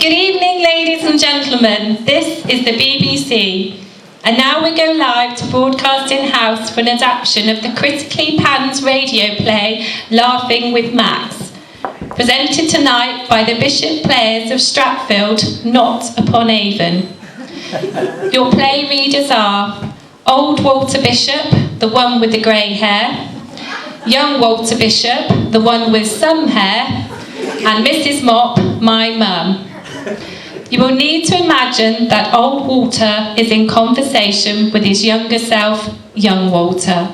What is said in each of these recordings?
Good evening, ladies and gentlemen. This is the BBC. And now we go live to broadcast in-house for an adaptation of the critically panned radio play Laughing with Max, presented tonight by the Bishop Players of Stratfield, Not upon Avon. Your play readers are Old Walter Bishop, the one with the grey hair, Young Walter Bishop, the one with some hair, and Mrs. Mop, my mum. You will need to imagine that old Walter is in conversation with his younger self, young Walter.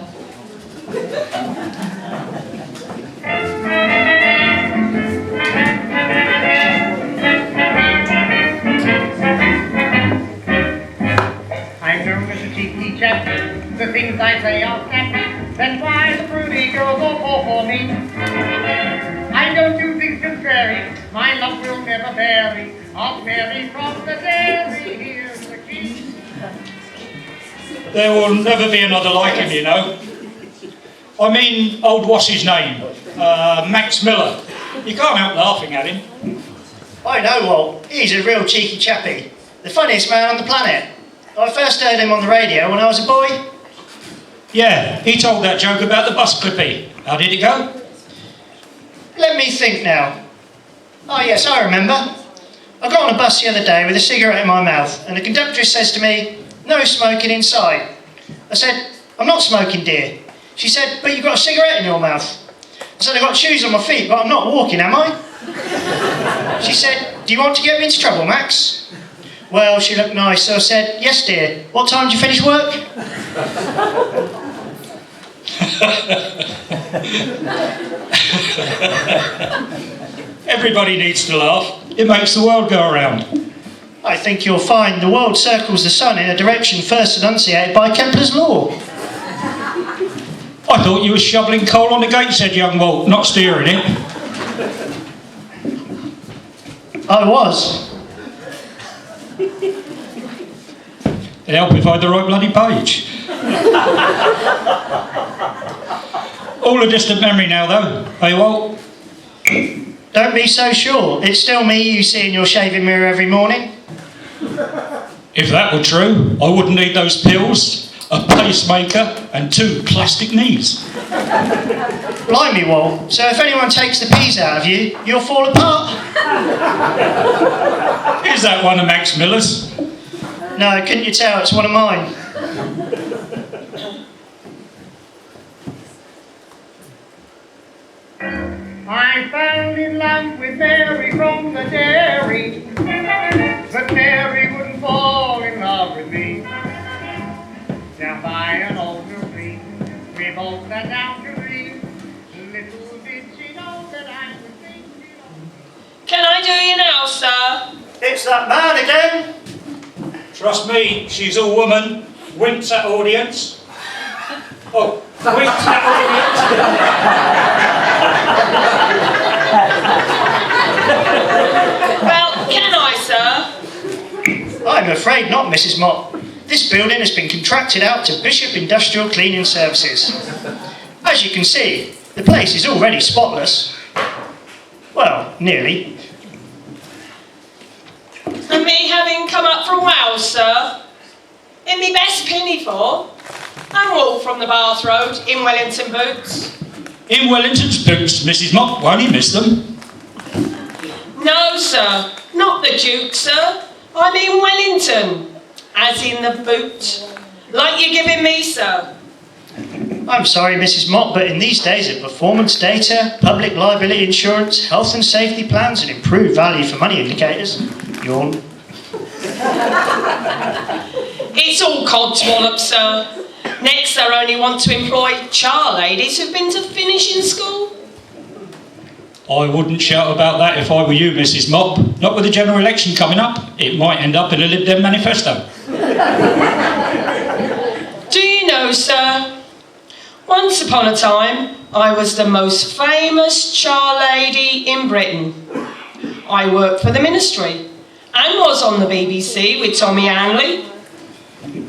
I'm known as a cheeky chap, the things I say are snap, that's why the pretty girls all fall for me. I don't do things contrary, my love will never vary, I'll marry from the dairy, here's the key. There will never be another like him, you know. I mean, old what's his name? Max Miller. You can't help laughing at him. I know Walt, he's a real cheeky chappie, the funniest man on the planet. I first heard him on the radio when I was a boy. Yeah, he told that joke about the bus clippy. How did it go? Let me think now. Oh yes, I remember. I got on a bus the other day with a cigarette in my mouth and the conductress says to me, "No smoking inside." I said, "I'm not smoking, dear." She said, "But you've got a cigarette in your mouth." I said, "I've got shoes on my feet, but I'm not walking, am I?" She said, "Do you want to get me into trouble, Max?" Well, she looked nice, so I said, "Yes, dear. What time do you finish work?" Everybody needs to laugh. It makes the world go around. I think you'll find the world circles the sun in a direction first enunciated by Kepler's law. I thought you were shoveling coal on the gateshead, young Walt, not steering it. I was. It'd help if I had the right bloody page. All a distant memory now, though. Hey, Walt? Don't be so sure. It's still me you see in your shaving mirror every morning. If that were true, I wouldn't need those pills, a pacemaker, and 2 plastic knees. Blimey, Walt. So if anyone takes the peas out of you, you'll fall apart? Is that one of Max Miller's? No, couldn't you tell? It's one of mine. I fell in love with Mary from the dairy, but Mary wouldn't fall in love with me. Down by an old tree, we both sat down to read. Little did she know that I was thinking of... Can I do you now, sir? It's that man again. Trust me, she's a woman. Winks at audience. Oh, winks at audience. Well, can I, sir? I'm afraid not, Mrs. Mott. This building has been contracted out to Bishop Industrial Cleaning Services. As you can see, the place is already spotless. Well, nearly. And me having come up from Wales, sir, in me best pinafore, and walk from the Bath Road in Wellington boots. In Wellington's boots, Mrs. Mott, won't you miss them? No, sir, not the Duke, sir. I mean Wellington, as in the boot, like you're giving me, sir. I'm sorry, Mrs. Mott, but in these days of performance data, public liability insurance, health and safety plans, and improved value for money indicators, yawn. It's all codswallop, sir. Next, they only want to employ char ladies who've been to finishing school. I wouldn't shout about that if I were you, Mrs. Mott. Not with the general election coming up. It might end up in a Lib Dem manifesto. Do you know, sir, once upon a time, I was the most famous char lady in Britain. I worked for the ministry and was on the BBC with Tommy Hanley.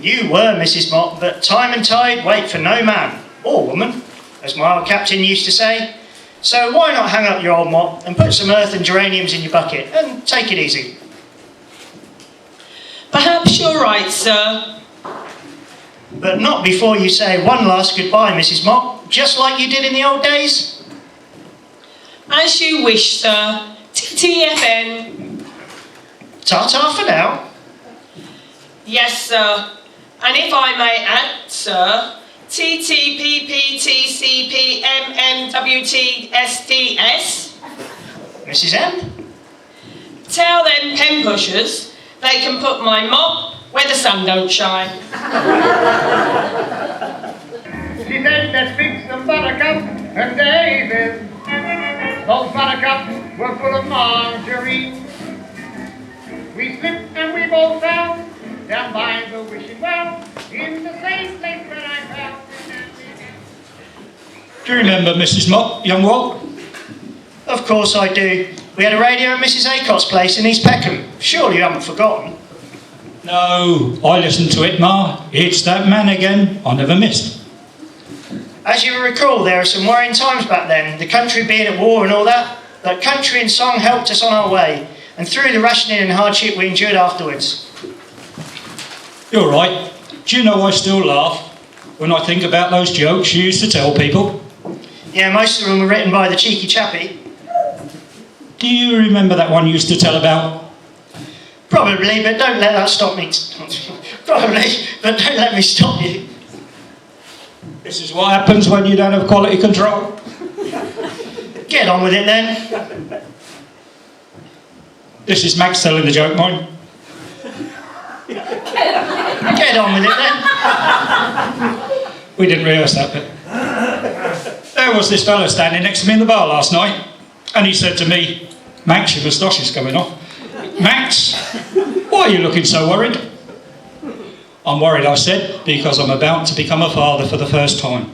You were, Mrs. Mott, but time and tide wait for no man or woman, as my old captain used to say. So why not hang up your old mop and put some earth and geraniums in your bucket and take it easy? Perhaps you're right, sir. But not before you say one last goodbye, Mrs. Mott, just like you did in the old days. As you wish, sir. TTFN. Ta-ta for now. Yes, sir. And if I may add, sir, TTPPTCPMMWTSDS. Mrs. M? Tell them pen pushers they can put my mop where the sun don't shine. She said that Fix and Buttercup and David, those buttercups were full of margarine. We slipped and we both fell down by the wishing well in the same place that I fell. Do you remember Mrs. Mott, young Walt? Of course I do. We had a radio at Mrs. Acott's place in East Peckham. Surely you haven't forgotten. No, I listened to it, Ma. It's that man again I never missed. As you will recall, there are some worrying times back then, the country being at war and all that. But country and song helped us on our way, and through the rationing and hardship we endured afterwards. You're right. Do you know I still laugh when I think about those jokes you used to tell people? Yeah, most of them were written by the cheeky chappie. Do you remember that one you used to tell about? Probably, but don't let that stop me. Probably, but don't let me stop you. This is what happens when you don't have quality control. Get on with it then. This is Max telling the joke, mine. Get on with it then. We didn't rehearse that bit. There was this fellow standing next to me in the bar last night, and he said to me, Max, your moustache is coming off. Max, why are you looking so worried? I'm worried, I said, because I'm about to become a father for the first time.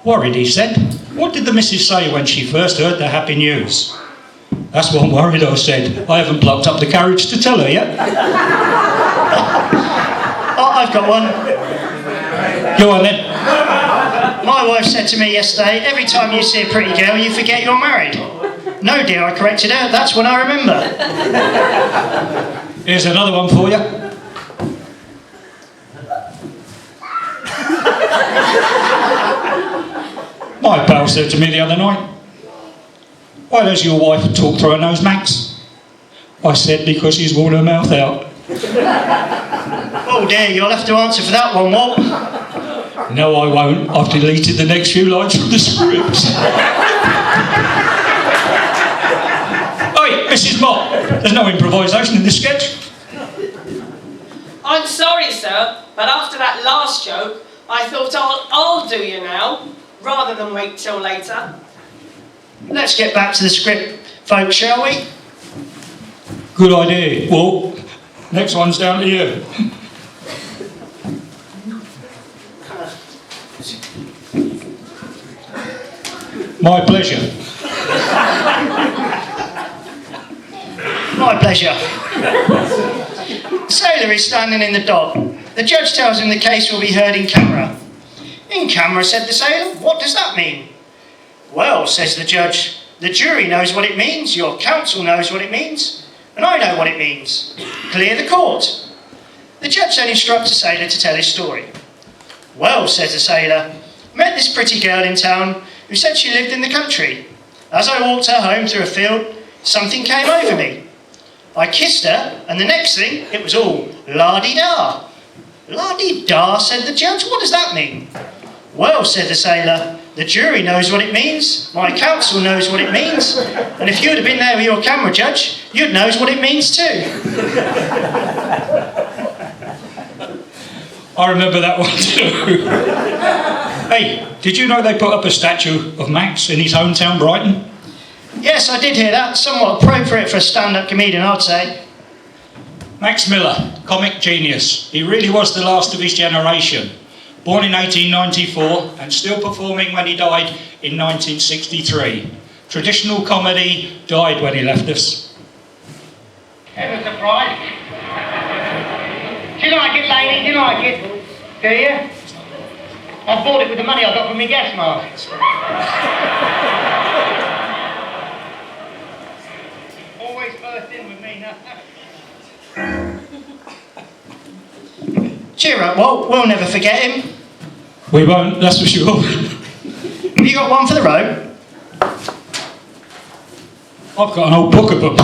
Worried, he said. What did the missus say when she first heard the happy news? That's what I'm worried, I said. I haven't plucked up the courage to tell her yet. Oh, I've got one. Go on then. My wife said to me yesterday, every time you see a pretty girl, you forget you're married. No, dear, I corrected her. That's when I remember. Here's another one for you. My pal said to me the other night, why does your wife talk through her nose, Max? I said, because she's worn her mouth out. Oh dear, you'll have to answer for that one, Walt. No, I won't. I've deleted the next few lines from the script. Oi, Mrs. Mott, there's no improvisation in this sketch. I'm sorry, sir, but after that last joke, I thought I'll do you now, rather than wait till later. Let's get back to the script, folks, shall we? Good idea. Well, next one's down to you. My pleasure. My pleasure. The sailor is standing in the dock. The judge tells him the case will be heard in camera. In camera, said the sailor. What does that mean? Well, says the judge, the jury knows what it means, your counsel knows what it means, and I know what it means. Clear the court. The judge then instructs the sailor to tell his story. Well, says the sailor, met this pretty girl in town who said she lived in the country. As I walked her home through a field, something came over me. I kissed her, and the next thing, it was all la-di-da. La-di-da, said the judge. What does that mean? Well, said the sailor, the jury knows what it means, my counsel knows what it means, and if you'd have been there with your camera, judge, you'd know what it means too. I remember that one too. Hey, did you know they put up a statue of Max in his hometown, Brighton? Yes, I did hear that. Somewhat appropriate for a stand-up comedian, I'd say. Max Miller, comic genius. He really was the last of his generation. Born in 1894 and still performing when he died in 1963. Traditional comedy, died when he left us. Have a surprise. Do you like it, lady? Do you like it? Do you? I bought it with the money I got from my gas mask. Always first in with me now. Cheer up, Walt. We'll never forget him. We won't, that's for sure. Have you got one for the road? I've got an old book of them.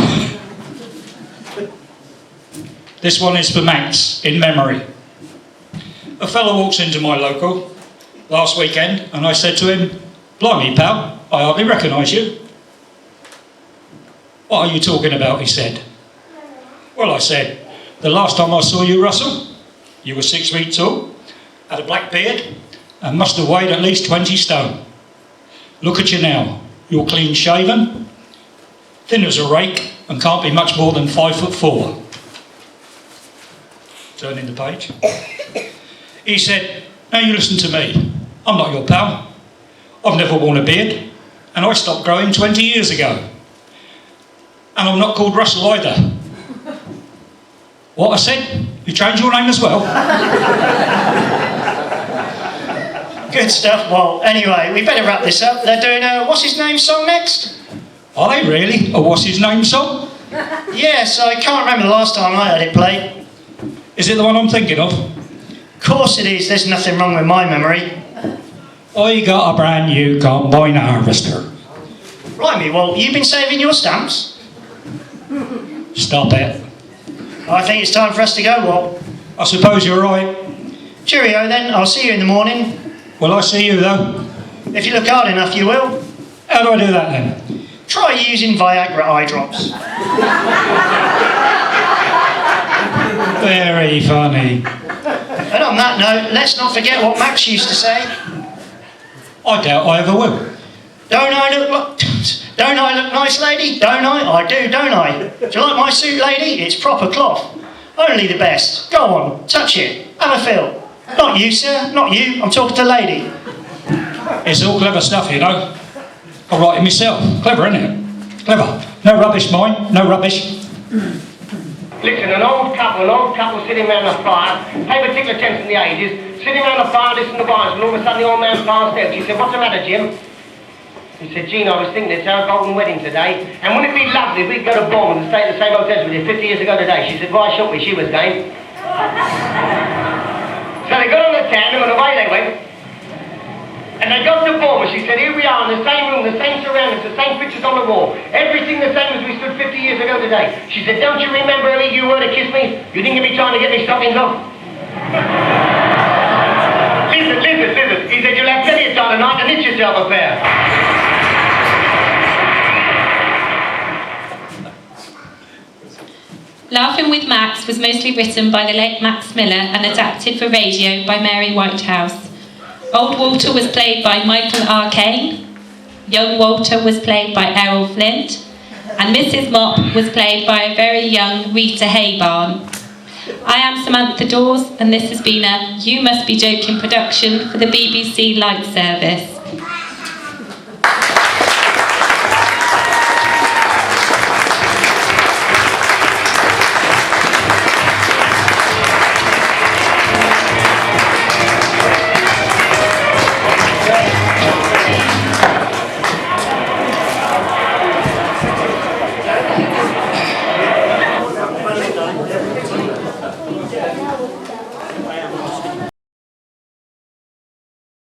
This one is for Max, in memory. A fellow walks into my local last weekend and I said to him, "Blimey, pal, I hardly recognise you." "What are you talking about?" he said. "Well," I said, "the last time I saw you, Russell, you were 6 feet tall, had a black beard, and must have weighed at least 20 stone. Look at you now, you're clean shaven, thin as a rake, and can't be much more than 5'4". Turning the page. He said, "Now you listen to me. I'm not your pal. I've never worn a beard, and I stopped growing 20 years ago. And I'm not called Russell either." "What?" I said. "You changed your name as well?" Good stuff, Walt. Anyway, we better wrap this up. They're doing a What's His Name song next? Are they really? A What's His Name song? Yes, I can't remember the last time I heard it played. Is it the one I'm thinking of? Of course it is. There's nothing wrong with my memory. I got a brand new combine harvester. Blimey, Walt, you've been saving your stamps? Stop it. I think it's time for us to go, Walt. I suppose you're right. Cheerio then. I'll see you in the morning. Will I see you though? If you look hard enough, you will. How do I do that then? Try using Viagra eye drops. Very funny. And on that note, let's not forget what Max used to say. I doubt I ever will. Don't I look nice, lady? Don't I? I do, don't I? Do you like my suit, lady? It's proper cloth. Only the best. Go on, touch it. Have a feel. Not you, sir. Not you. I'm talking to the lady. It's all clever stuff, you know. I write it myself. Clever, isn't it? Clever. No rubbish, mine. No rubbish. Listen, an old couple sitting round the fire, paper tickler temps in the ages, sitting round the fire listening to wines, and all of a sudden the old man passed out. She said, "What's the matter, Jim?" He said, "Gene, I was thinking it's our golden wedding today, and wouldn't it be lovely if we could go to Bournemouth and stay at the same hotel we did 50 years ago today?" She said, "Why shouldn't we?" She was game. So they got on the tandem and away they went. And they got to Bournemouth. She said, "Here we are in the same room, the same surroundings, the same pictures on the wall. Everything the same as we stood 50 years ago today." She said, "Don't you remember, Ellie, you were to kiss me? You think you'd be trying to get me stockings off?" Listen. He said, "You'll have plenty of time tonight to knit yourself a pair." Laughing with Max was mostly written by the late Max Miller and adapted for radio by Mary Whitehouse. Old Walter was played by Michael R. Caine, young Walter was played by Errol Flint, and Mrs. Mop was played by a very young Rita Haybarn. I am Samantha Dawes, and this has been a You Must Be Joking production for the BBC Light Service.